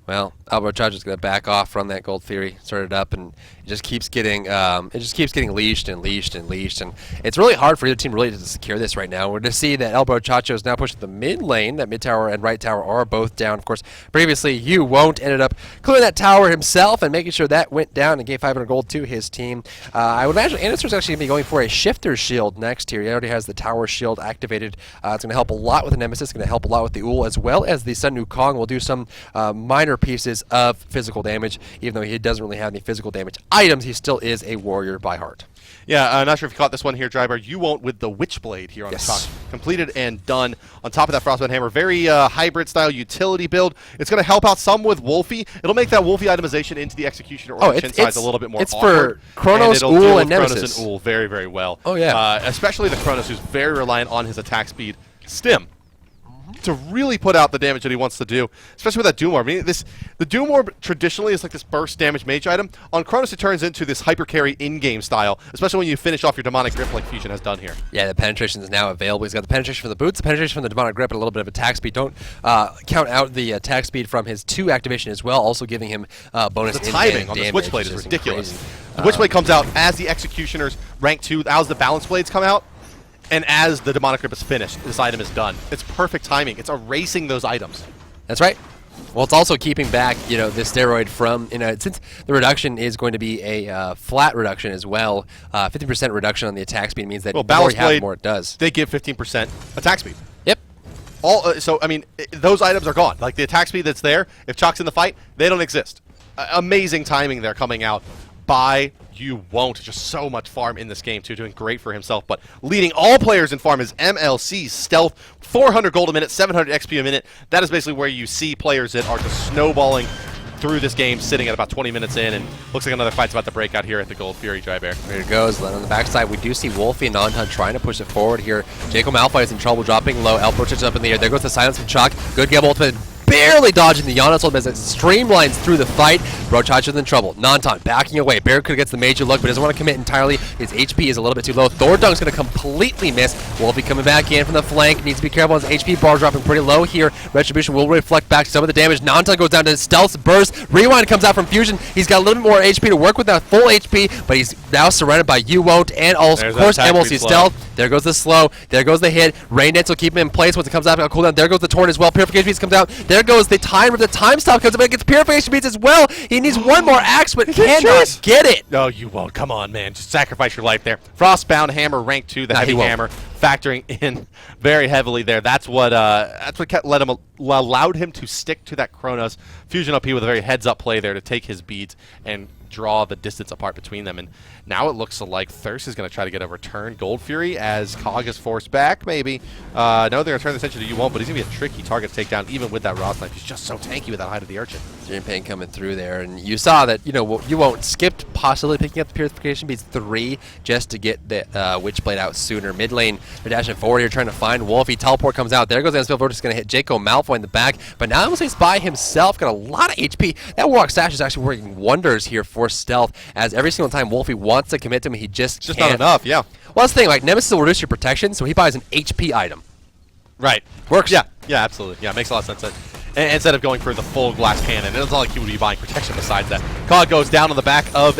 Well, El Brochacho is going to back off from that Gold Fury, start it up, and it just keeps getting leashed and leashed and leashed, and it's really hard for either team really to secure this right now. We're going to see that El Brochacho is now pushed to the mid lane. That mid tower and right tower are both down. Of course, previously You Won't ended up clearing that tower himself and making sure that went down and gave 500 gold to his team. I would imagine Annister's actually going to be going for a Shifter Shield next here. He already has the tower shield activated. It's going to help a lot with the Nemesis. It's going to help a lot with the Ull, as well as the Sun Wukong will do some minor pieces of physical damage. Even though he doesn't really have any physical damage items, he still is a warrior by heart. Yeah, I'm not sure if you caught this one here, Drybar. You Won't with the Witchblade here on the top. Completed and done. On top of that Frostbound Hammer, very hybrid-style utility build. It's going to help out some with Wolfie. It'll make that Wolfie itemization into the Executioner or Chin size a little bit more It's awkward. for Chronos, Ull, and Nemesis. Chronos and Ull very, very well. Oh, yeah. Especially the Chronos, who's very reliant on his attack speed. Stim. to really put out the damage that he wants to do, especially with that Doom Orb. I mean, the Doom Orb traditionally is like this burst damage mage item. On Chronos, it turns into this hyper carry in-game style, especially when you finish off your demonic grip like Fusion has done here. Yeah, the penetration is now available. He's got the penetration from the boots, the penetration from the demonic grip, and a little bit of attack speed. Don't count out the attack speed from his 2 activation as well, also giving him bonus The timing on the Switchblade is ridiculous. The Witchblade comes out as the Executioner's rank 2, as the Balance Blades come out, and as the Demonic Grip is finished. This item is done. It's perfect timing. It's erasing those items. That's right. Well, it's also keeping back, this steroid from, since the reduction is going to be a flat reduction as well, 50% reduction on the attack speed means that the more you have, the more it does. They give 15% attack speed. Yep. So, I mean, those items are gone. Like, the attack speed that's there, if Chalk's in the fight, they don't exist. Amazing timing there coming out by You Won't. Just so much farm in this game, too. Doing great for himself. But leading all players in farm is MLC Stealth. 400 gold a minute, 700 XP a minute. That is basically where you see players that are just snowballing through this game, sitting at about 20 minutes in, and looks like another fight's about to break out here at the Gold Fury Dry Bear. There it goes. Then on the backside, we do see Wolfie and Nantan trying to push it forward here. Jacob Malfoy is in trouble, dropping low. Elpo touches up in the air. There goes the silence from Chalk. Good gamble ultimate. Barely dodging the Giannis ult as it streamlines through the fight. Brochach is in trouble. Nantan backing away. Barracuda gets the major look, but doesn't want to commit entirely. His HP is a little bit too low. Thordung's going to completely miss. Wolfie coming back in from the flank. Needs to be careful. His HP bar dropping pretty low here. Retribution will reflect back some of the damage. Nantan goes down to Stealth's burst. Rewind comes out from Fusion. He's got a little bit more HP to work with now. Full HP, but he's now surrounded by You Won't and also, of course, MLC Stealth. There goes the slow. There goes the hit. Rain Dance will keep him in place once it comes out. It'll cool down. There goes the Torrent as well. Purification Beats comes out. There goes the timer. The time stop comes up and gets Purification Beats as well. He needs one more axe, but cannot get it. No, you won't. Come on, man. Just sacrifice your life there. Frostbound Hammer, rank 2, the heavy hammer, factoring in very heavily there. That's what allowed him to stick to that Chronos. Fusion OP with a very heads-up play there to take his beads and draw the distance apart between them. And now it looks like Thurst is going to try to get a return Gold Fury as Cog is forced back, maybe. No, they're going to turn this into You Won't, but he's going to be a tricky target to take down even with that Ross knife. He's just so tanky with that Height of the Urchin. Dream Pain coming through there, and you saw that, You Won't skipped possibly picking up the Purification Beats 3 just to get the Witchblade out sooner. Mid lane, they're dashing forward here trying to find Wolfie. Teleport comes out. There goes Anspil Vortex, going to hit Jaco Malfoy in the back, but now he's by himself, got a lot of HP. That Warlock Sash is actually working wonders here for Stealth, as every single time Wolfie wants to commit to him, he just can't. Not enough, yeah. Well, that's the thing, like, Nemesis will reduce your protection, so he buys an HP item. Right. Works. Yeah, absolutely. Yeah, makes a lot of sense. Instead of going for the full glass cannon, it's not like he would be buying protection besides that. Cog goes down on the back of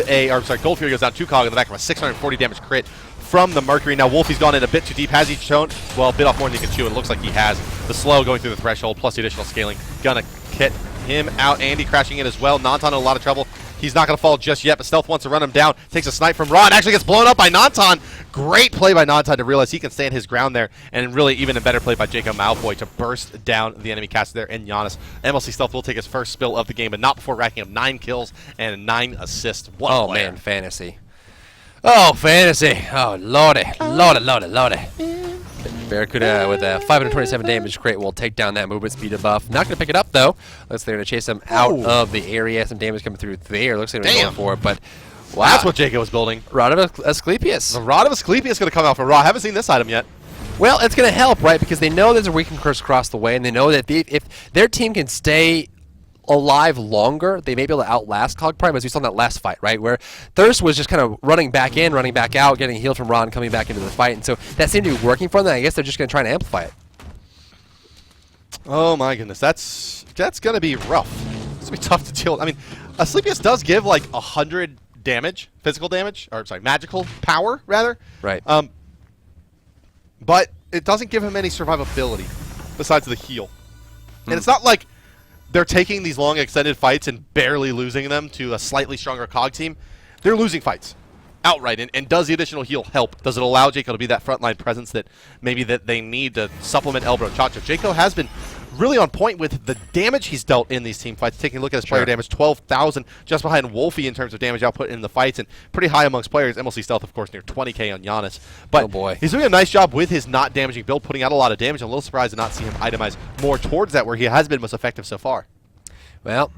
Gold Fury goes down 2 Cog on the back of a 640 damage crit from the Mercury. Now Wolfie's gone in a bit too deep. Has he shown? Well, bit off more than he can chew, and it looks like he has. The slow going through the threshold, plus the additional scaling, gonna hit him out. Andy crashing in as well. Nantan in a lot of trouble. He's not going to fall just yet, but Stealth wants to run him down. Takes a snipe from Rod. Actually gets blown up by Nantan. Great play by Nantan to realize he can stand his ground there. And really even a better play by Jacob Malfoy to burst down the enemy caster there in Giannis. MLC Stealth will take his first spill of the game, but not before racking up 9 kills and 9 assists. What a player. Man, fantasy. Oh, fantasy. Oh, lordy. Lordy. Barracuda with a 527 damage crit will take down that movement speed buff. Not going to pick it up, though. Looks like they're going to chase him out of the area. Some damage coming through there. Looks like they're going for it, but wow. That's what Jacob was building. Rod of Asclepius. The Rod of Asclepius is going to come out for Raw. I haven't seen this item yet. Well, it's going to help, right? Because they know there's a weakened curse across the way, and they know that if their team can stay alive longer, they may be able to outlast Cog Prime, as we saw in that last fight, right? Where Thurst was just kind of running back in, running back out, getting healed from Ron, coming back into the fight. And so that seemed to be working for them. I guess they're just going to try and amplify it. Oh my goodness. That's going to be rough. It's going to be tough to deal with. I mean, Asclepius does give like 100 damage, physical damage, or sorry, magical power, rather. Right. But it doesn't give him any survivability besides the heal. And it's not like they're taking these long extended fights and barely losing them to a slightly stronger Cog team. They're losing fights outright. And does the additional heal help? Does it allow Jaco to be that frontline presence that maybe that they need to supplement Elbro Chacho? Jaco has been really on point with the damage he's dealt in these team fights. Taking a look at his player damage, 12,000, just behind Wolfie in terms of damage output in the fights, and pretty high amongst players. MLC Stealth, of course, near 20k on Giannis. But oh boy, he's doing a nice job with his not damaging build, putting out a lot of damage. I'm a little surprised to not see him itemize more towards that, where he has been most effective so far. Well,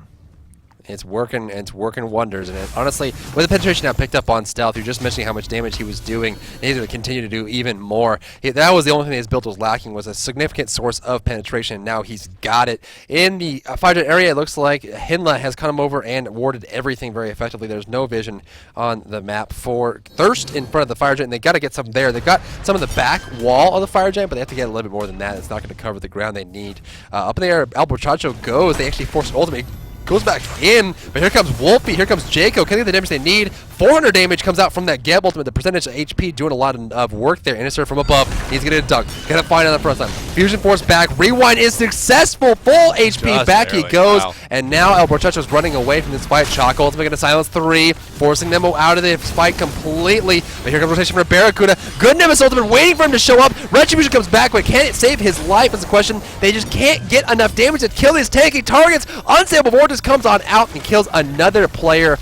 It's working, and it's working wonders. And honestly, with the penetration now picked up on Stealth, you're just mentioning how much damage he was doing, and he's going to continue to do even more. That was the only thing his build was lacking, was a significant source of penetration. Now he's got it. In the Fire Giant area, it looks like Hinla has come over and warded everything very effectively. There's no vision on the map for Thurst in front of the Fire Giant, and they got to get some there. They've got some of the back wall of the Fire Giant, but they have to get a little bit more than that. It's not going to cover the ground they need. Up in the air, El Borchacho goes. They actually force an ultimate. Goes back in, but here comes Wolfie, here comes Jaco, can they get the damage they need. 400 damage comes out from that Geb ultimate, the percentage of HP doing a lot of work there. Inister from above, he's gonna dunk, gonna find on the first time. Fusion Force back, rewind is successful, full HP, Just back barely. he goes, Wow. and now El Borchacho's running away from this fight. Chalk ultimate gonna silence 3, forcing them out of this fight completely, but here comes rotation from Barracuda. Good Nemesis ultimate waiting for him to show up. Retribution comes back, but can it save his life is the question. They just can't get enough damage to kill these tanky targets. Unstable Vortex comes on out and kills another player.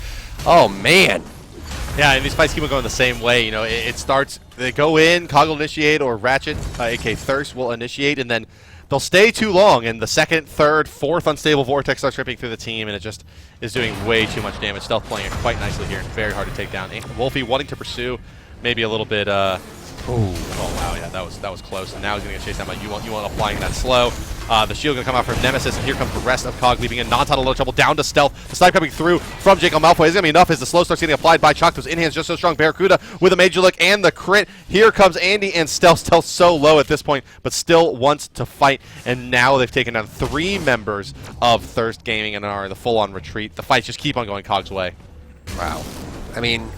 Oh man. Yeah, and these fights keep on going the same way. You know, it starts, they go in, Cog will initiate, or Ratchet, aka Thirst, will initiate, and then they'll stay too long, and the second, third, fourth Unstable Vortex starts ripping through the team, and it just is doing way too much damage. Stealth playing it quite nicely here, and very hard to take down. Wolfie wanting to pursue, maybe a little bit, oh wow, yeah, that was close, and now he's going to get chased down by you want applying that slow. The shield going to come out from Nemesis, and here comes the rest of Cog leaving in. Nonton a little trouble, down to Stealth. The snipe coming through from Jacob Malfoy is going to be enough as the slow starts getting applied by Chalk. Those in-hands just so strong. Barracuda with a major look and the crit. Here comes Andy and Stealth. Stealth so low at this point, but still wants to fight, and now they've taken down 3 members of Thirst Gaming and are in the full-on retreat. The fights just keep on going Cog's way. Wow. I mean,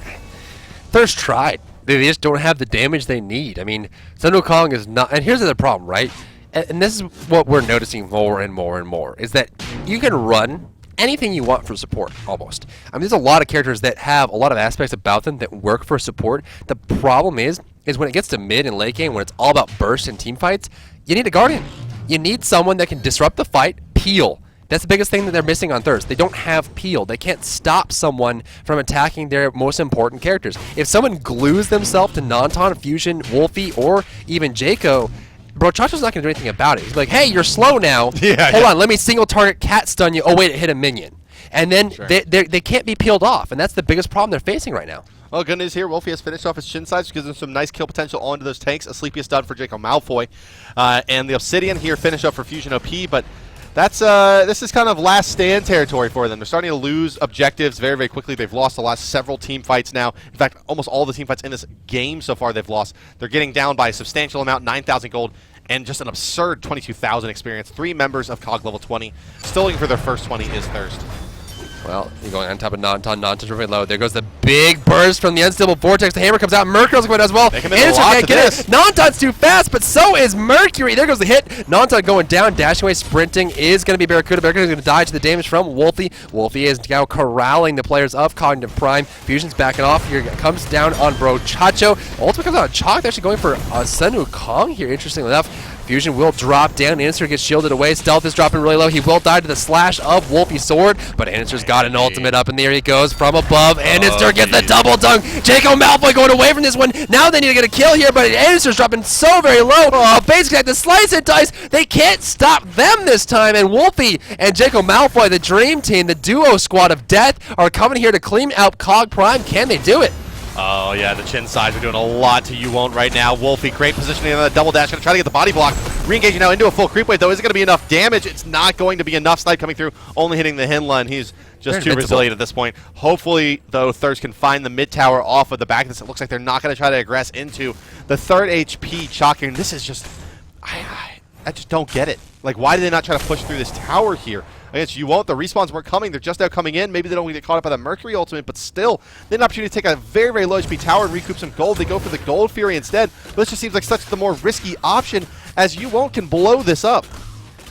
Thirst tried. They just don't have the damage they need. I mean, Sun Wukong is not... And here's the problem, right? And this is what we're noticing more and more and more, is that you can run anything you want for support, almost. I mean, there's a lot of characters that have a lot of aspects about them that work for support. The problem is when it gets to mid and late game, when it's all about burst and team fights, you need a Guardian. You need someone that can disrupt the fight, peel. That's the biggest thing that they're missing on Thirst. They don't have peel. They can't stop someone from attacking their most important characters. If someone glues themselves to Nonton, Fusion, Wolfie, or even Jaco, Bro, Chacho's not going to do anything about it. He's like, hey, you're slow now. Hold on, let me single target cat stun you. Oh, wait, it hit a minion. And then they can't be peeled off, and that's the biggest problem they're facing right now. Well, good news here. Wolfie has finished off his shin sides, which gives him some nice kill potential onto those tanks. A sleepiest done for Jacob Malfoy. And the Obsidian here finish up for Fusion OP, but that's this is kind of last stand territory for them. They're starting to lose objectives very, very quickly. They've lost the last several team fights now. In fact, almost all the team fights in this game so far they've lost. They're getting down by a substantial amount, 9,000 gold, and just an absurd 22,000 experience. 3 members of COG level 20. Still looking for their first 20 is Thirst. Well, you're going on top of Nonton. Nonton's really low. There goes the big burst from the Unstable Vortex. The hammer comes out. Mercurial's going as well. They come in a lot to this. Nonton's too fast, but so is Mercury. There goes the hit. Nonton going down. Dashing away, sprinting is going to be Barracuda. Barracuda's going to die to the damage from Wolfie. Wolfie is now corralling the players of Cognitive Prime. Fusion's backing off. Here comes down on Brochacho. Ultimate comes out on Chalk. They're actually going for Sun Wukong here, interestingly enough. Fusion will drop down. Anister gets shielded away. Stealth is dropping really low. He will die to the slash of Wolfie's sword, but Anister's got an ultimate up in the air. He goes from above. Anister gets the double dunk. Jacob Malfoy going away from this one. Now they need to get a kill here, but Anister's dropping so very low. Basic attack, the slice and dice. They can't stop them this time, and Wolfie and Jacob Malfoy, the dream team, the duo squad of death, are coming here to clean out Cog Prime. Can they do it? Oh, yeah, the chin sides are doing a lot to You Won't right now. Wolfie, great positioning on the double dash. Going to try to get the body block. Re-engaging now into a full creep wave, though. Is it going to be enough damage? It's not going to be enough. Snipe coming through, only hitting the Hinla, and he's just too resilient at this point. Hopefully, though, Thurst can find the mid tower off of the back of this. It looks like they're not going to try to aggress into the 3rd HP Chalk here. And this is just... I just don't get it. Like, why did they not try to push through this tower here? Against You Won't, the respawns weren't coming. They're just now coming in. Maybe they don't get caught up by the Mercury ultimate, but still, they had an opportunity to take a very, very low HP tower and recoup some gold. They go for the Gold Fury instead. But this just seems like such the more risky option, as You Won't can blow this up.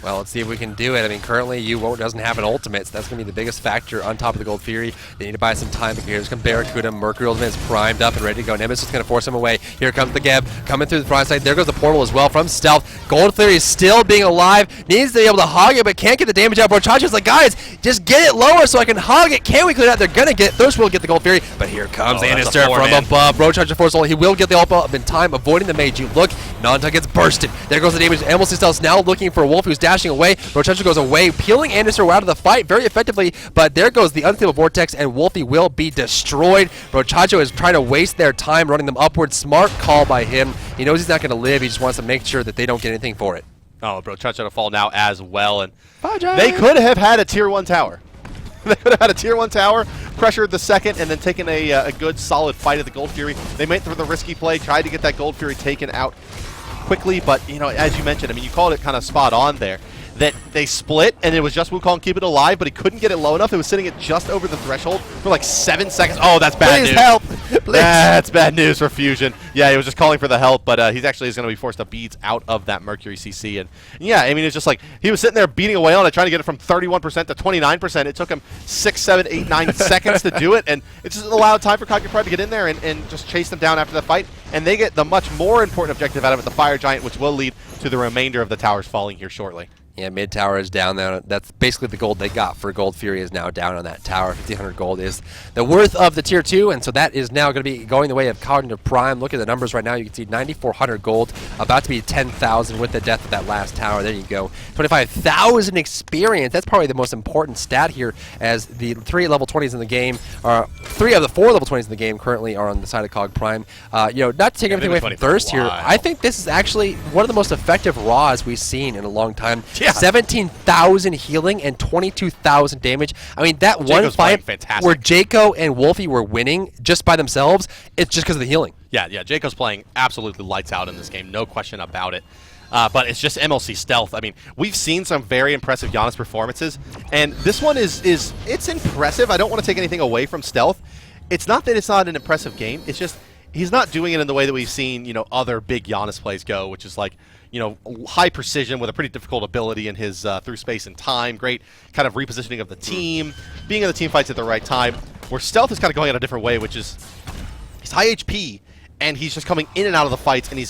Well, let's see if we can do it. I mean, currently, You Won't doesn't have an ultimate, so that's going to be the biggest factor on top of the Gold Fury. They need to buy some time. Here's come Barracuda. Mercury ultimate is primed up and ready to go. Nemesis is going to force him away. Here comes the Geb coming through the front side. There goes the portal as well from Stealth. Gold Theory is still being alive. Needs to be able to hog it, but can't get the damage out. Brochacho's like, guys, just get it lower so I can hog it. Can we clear it out? They're going to get it. Thurst will get the Gold Fury, but here comes Anister from above. Brochacho force ult. He will get the ult up in time, avoiding the mage. You look, Nanta gets bursted. There goes the damage. MLC Stealth now looking for Wolf, who's dashing away. Brochacho goes away, peeling Anister out of the fight very effectively, but there goes the unstable vortex, and Wolfie will be destroyed. Brochacho is trying to waste their time running them upwards. Smart call by him. He knows he's not going to live. He just wants to make sure that they don't get anything for it. Oh, Brochacho to fall now as well, and Bye, they could have had a tier 1 tower. They could have had a tier 1 tower, pressured the second, and then taken a good solid fight at the Gold Fury. They went through the risky play, tried to get that Gold Fury taken out quickly, but you know, as you mentioned, I mean, you called it kind of spot on there. That they split, and it was just Wukong keep it alive, but he couldn't get it low enough. It was sitting at just over the threshold for like 7 seconds. Oh, that's bad news. Please help. Please. That's bad news for Fusion. Yeah, he was just calling for the help, but he's actually going to be forced to beads out of that Mercury CC. And yeah, I mean, it's just like he was sitting there beating away on it, trying to get it from 31% to 29%. It took him 6, 7, 8, 9 seconds to do it, and it just allowed time for Cocky Pride to get in there and just chase them down after the fight. And they get the much more important objective out of it, the Fire Giant, which will lead to the remainder of the towers falling here shortly. Yeah, mid tower is down there. That's basically the gold they got for Gold Fury is now down on that tower. 1,500 gold is the worth of the tier 2, and so that is now going to be going the way of Cognitive Prime. Look at the numbers right now. You can see 9,400 gold, about to be 10,000 with the death of that last tower. There you go. 25,000 experience. That's probably the most important stat here, as the 3 level 20s in the game, or 3 of the 4 level 20s in the game currently are on the side of Cog Prime. You know, not to take anything away from Thurst here, I think this is actually one of the most effective Raws we've seen in a long time. Yeah. 17,000 healing and 22,000 damage. I mean, that one fight where Jaco and Wolfie were winning just by themselves, it's just because of the healing. Yeah, Jaco's playing absolutely lights out in this game, no question about it. But it's just MLC Stealth. I mean, we've seen some very impressive Giannis performances, and this one is it's impressive. I don't want to take anything away from Stealth. It's not that it's not an impressive game. It's just he's not doing it in the way that we've seen, you know, other big Giannis plays go, which is like, you know, high precision with a pretty difficult ability in his through space and time. Great kind of repositioning of the team, being in the team fights at the right time. Where Stealth is kind of going in a different way, which is he's high HP, and he's just coming in and out of the fights, and you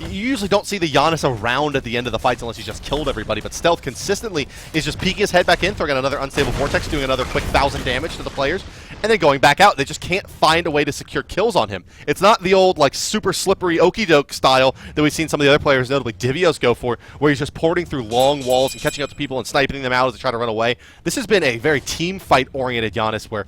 usually don't see the Giannis around at the end of the fights unless he's just killed everybody, but Stealth consistently is just peeking his head back in, throwing out another unstable vortex, doing another quick 1,000 damage to the players, and then going back out. They just can't find a way to secure kills on him. It's not the old, like, super slippery okey-doke style that we've seen some of the other players, notably Divios, go for, where he's just porting through long walls and catching up to people and sniping them out as they try to run away. This has been a very team fight-oriented Giannis where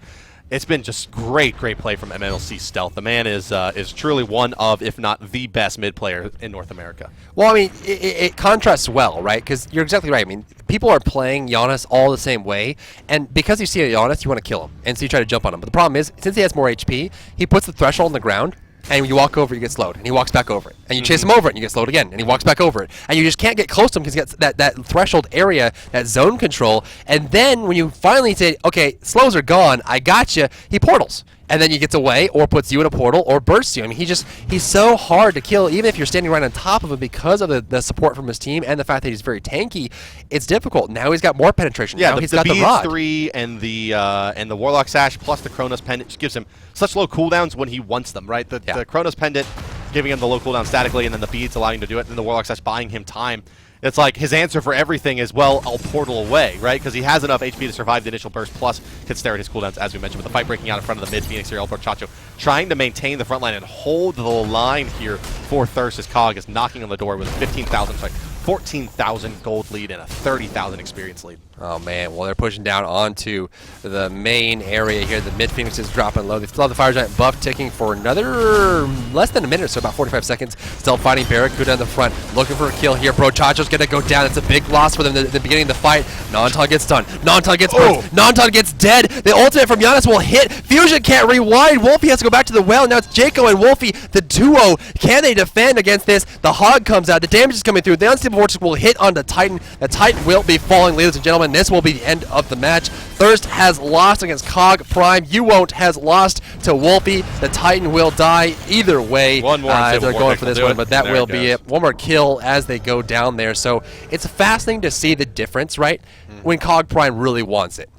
it's been just great play from MLC Stealth. The man is truly one of, if not the best mid player in North America. Well, I mean, it contrasts well, right? Because you're exactly right. I mean, people are playing Giannis all the same way, and because you see a Giannis, you want to kill him, and so you try to jump on him. But the problem is, since he has more HP, he puts the threshold on the ground, and when you walk over, you get slowed, and he walks back over it. And you chase him over it, and you get slowed again, and he walks back over it. And you just can't get close to him because he gets that threshold area, that zone control. And then when you finally say, okay, slows are gone, I got you, he portals. And then he gets away, or puts you in a portal, or bursts you. I mean, he's so hard to kill, even if you're standing right on top of him because of the support from his team and the fact that he's very tanky. It's difficult. Now he's got more penetration. Yeah, now he's got the rod. 3 and the Warlock Sash plus the Chronos Pendant just gives him such low cooldowns when he wants them, right? The Chronos Pendant giving him the low cooldown statically, and then the beads allowing him to do it, and the Warlock Sash buying him time. It's like his answer for everything is, well, I'll portal away, right? Because he has enough HP to survive the initial burst, plus can stare at his cooldowns, as we mentioned, with the fight breaking out in front of the mid Phoenix here. Brochacho trying to maintain the front line and hold the line here for Thurst. His Cog is knocking on the door with a 14,000 gold lead and a 30,000 experience lead. Oh, man. Well, they're pushing down onto the main area here. The mid Phoenix is dropping low. They still have the Fire Giant buff ticking for another less than a minute, so about 45 seconds. Still fighting Barracuda in the front, looking for a kill here. Brochacho's going to go down. It's a big loss for them at the beginning of the fight. Nanton gets stunned. Nanton gets burnt. Nanton gets dead. The ultimate from Giannis will hit. Fusion can't rewind. Wolfie has to go back to the well. Now it's Jaco and Wolfie, the duo. Can they defend against this? The hog comes out. The damage is coming through. The unstable vortex will hit onto Titan. The Titan will be falling, ladies and gentlemen. This will be the end of the match. Thurst has lost against Cog Prime. You Won't has lost to Wolfie. The Titan will die either way. One more. They're going for this one, but that will be it. One more kill as they go down there. So it's fascinating to see the difference, right? When Cog Prime really wants it.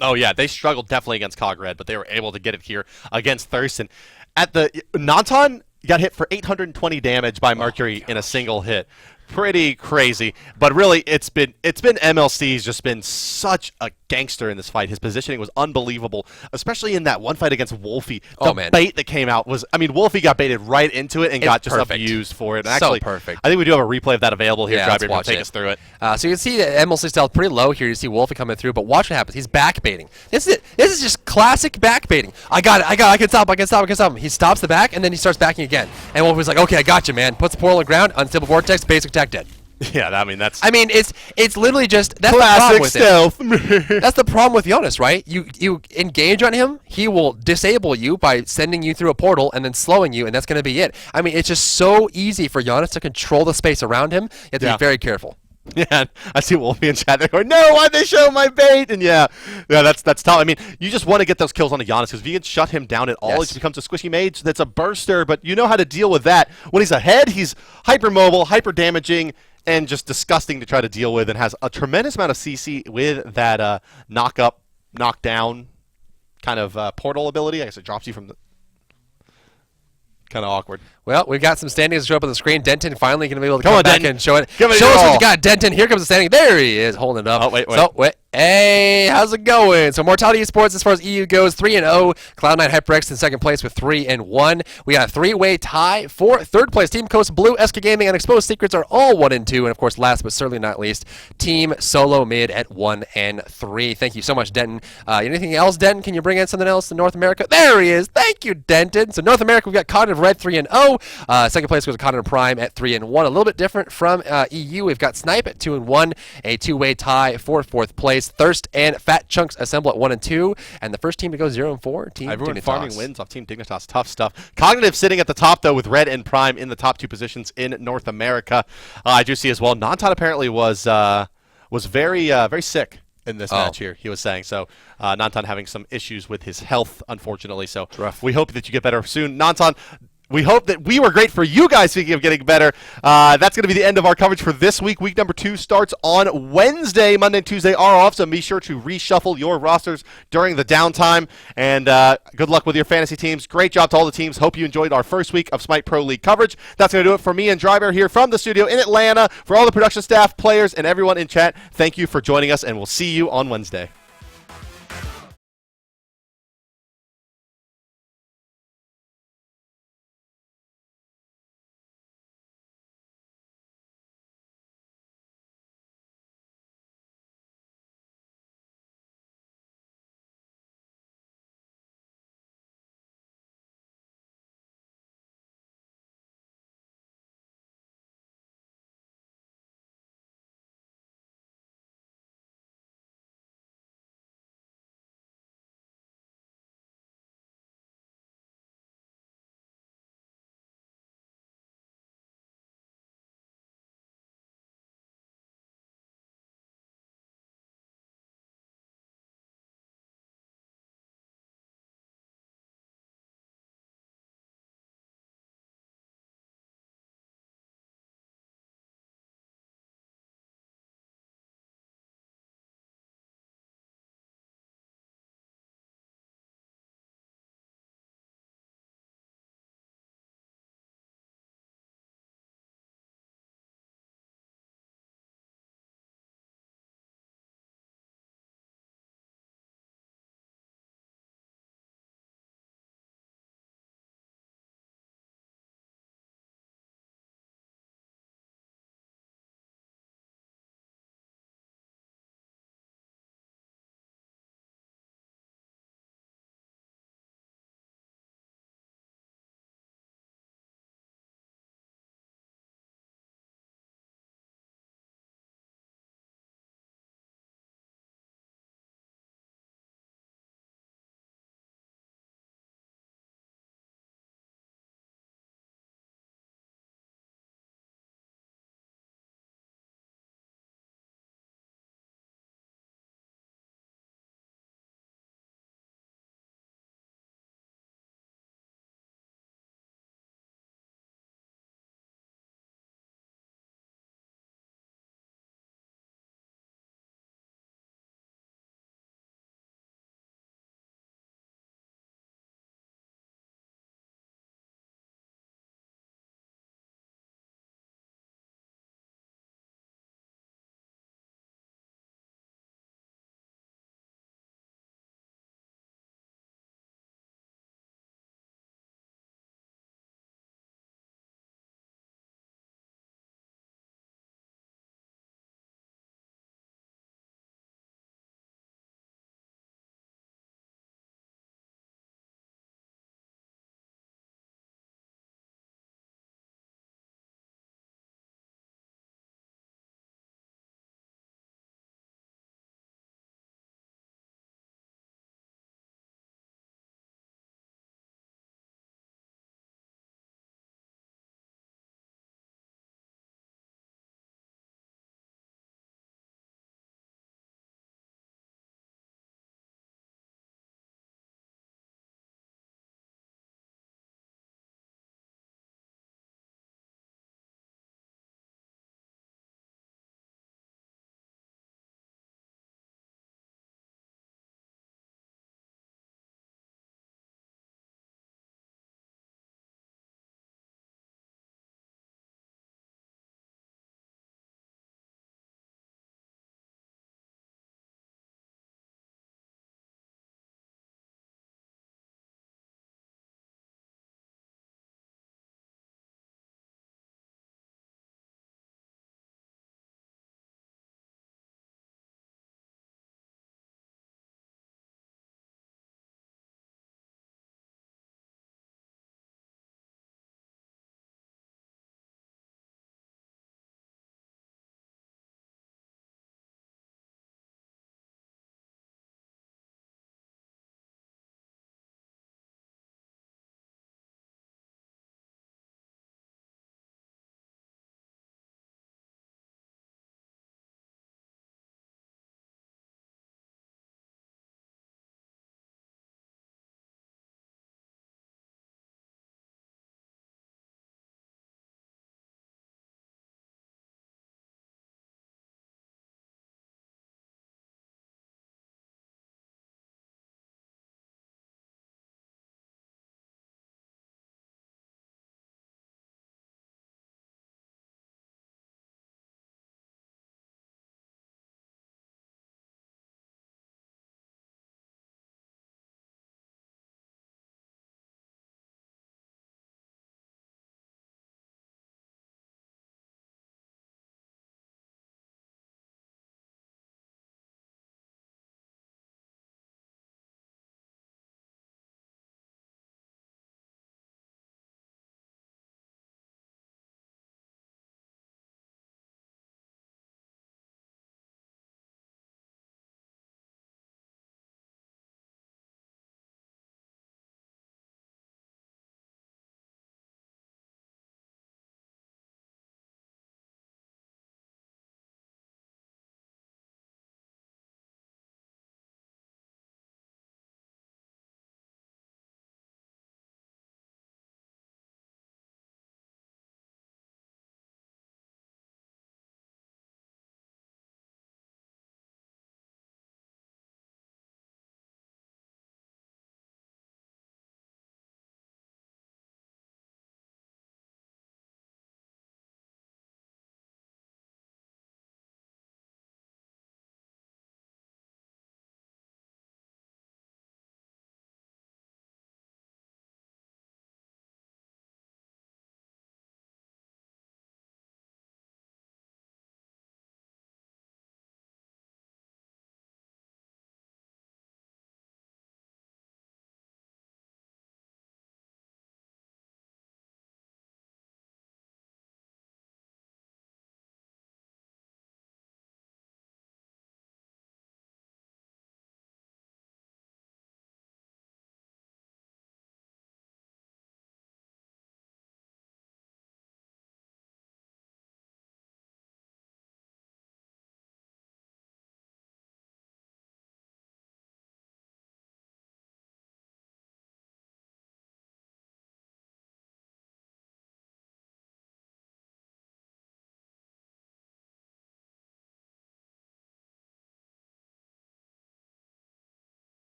Oh, yeah. They struggled definitely against Cog Red, but they were able to get it here against Thurst. And at the Nanton got hit for 820 damage by Mercury in a single hit. pretty crazy. But really, it's been MLC's just been such a gangster in this fight. His positioning was unbelievable, especially in that one fight against Wolfie. The bait that came out was, I mean, Wolfie got baited right into it and got just abused for it. And actually, so perfect. I think we do have a replay of that available here. Yeah, Drybeard will take us through it. So you can see that MLC stealth pretty low here. You see Wolfie coming through, but watch what happens. He's back baiting. This is it. This is just classic back baiting. I got it. I can stop him. He stops the back, and then he starts backing again. And Wolfie's like, okay, I got you, man. Puts the portal on the ground, unstable vortex, basic attack dead. Yeah, I mean that's. I mean, it's literally just that's classic the problem with stealth. That's the problem with Jonas, right? You engage on him, he will disable you by sending you through a portal and then slowing you, and that's going to be it. I mean, it's just so easy for Jonas to control the space around him. You have to be very careful. Yeah, I see Wolfie in chat. They're going, no, why'd they show my bait? And yeah, that's tough. I mean, you just want to get those kills on Giannis because if you can shut him down at all, he becomes a squishy mage that's a burster. But you know how to deal with that. When he's ahead, he's hyper mobile, hyper damaging, and just disgusting to try to deal with, and has a tremendous amount of CC with that knock up, knock down kind of portal ability. I guess it drops you from the. Kind of awkward. Well, we've got some standings to show up on the screen. Denton finally going to be able to come come on, back Denton. and show it. Show us what you got, Denton. Here comes the standing. There he is, holding it up. Oh, wait. So, hey, how's it going? So, Mortality Esports, as far as EU goes, 3-0. Cloud9 HyperX in second place with 3-1. We got a three-way tie for third place. Team Coast Blue, SK Gaming, and Exposed Secrets are all 1-2. And, of course, last but certainly not least, Team Solo Mid at 1-3. Thank you so much, Denton. Anything else, Denton? Can you bring in something else in North America? There he is. Thank you, Denton. So, North America, we've got Cognitive Red 3-0. Second place goes to Cognitive Prime at 3-1. A little bit different from EU. We've got Snipe at 2-1. A two-way tie for fourth place. Thurst and Fat Chunks assemble at 1-2. And the first team to go 0-4, Team Everyone Dignitas. farming wins off Team Dignitas. Tough stuff. Cognitive sitting at the top, though, with Red and Prime in the top two positions in North America. I do see as well, Nantan apparently was very sick in this match here, he was saying. So Nantan having some issues with his health, unfortunately. So we hope that you get better soon. Nantan, we hope that we were great for you guys, speaking of getting better. That's going to be the end of our coverage for this week. Week number 2 starts on Wednesday. Monday and Tuesday are off, so be sure to reshuffle your rosters during the downtime. And good luck with your fantasy teams. Great job to all the teams. Hope you enjoyed our first week of Smite Pro League coverage. That's going to do it for me and Drybear here from the studio in Atlanta. For all the production staff, players, and everyone in chat, thank you for joining us, and we'll see you on Wednesday.